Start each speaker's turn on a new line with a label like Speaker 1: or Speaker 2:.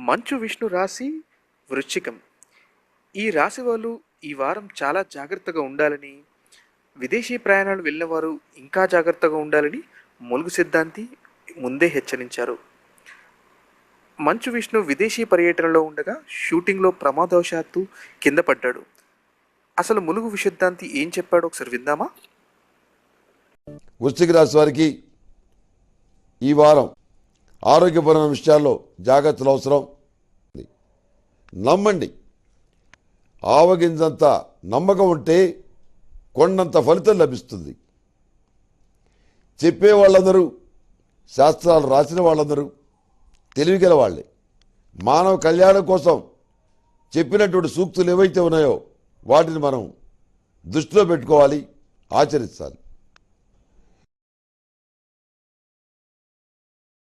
Speaker 1: మంచు విష్ణు రాశి వృశ్చికం. ఈ రాశి వాళ్ళు ఈ వారం చాలా జాగ్రత్తగా ఉండాలని, విదేశీ ప్రయాణాలు వెళ్ళినవారు ఇంకా జాగ్రత్తగా ఉండాలని ములుగు సిద్ధాంతి ముందే హెచ్చరించారు. మంచు విష్ణు విదేశీ పర్యటనలో ఉండగా షూటింగ్లో ప్రమాదవశాత్తు కింద పడ్డాడు. అసలు ములుగు సిద్ధాంతి ఏం చెప్పాడో ఒకసారి విందామా?
Speaker 2: వృశ్చిక రాశి వారికి ఈ వారం ఆరోగ్యపరమైన విషయాల్లో జాగ్రత్తలు అవసరం. నమ్మండి. ఆవగింజంత నమ్మకం ఉంటే కొండంత ఫలితం లభిస్తుంది. చెప్పే వాళ్ళందరూ, శాస్త్రాలు రాసిన వాళ్ళందరూ తెలివిగల వాళ్ళే. మానవ కళ్యాణం కోసం చెప్పినటువంటి సూక్తులు ఏవైతే ఉన్నాయో వాటిని మనం దృష్టిలో పెట్టుకోవాలి, ఆచరించాలి.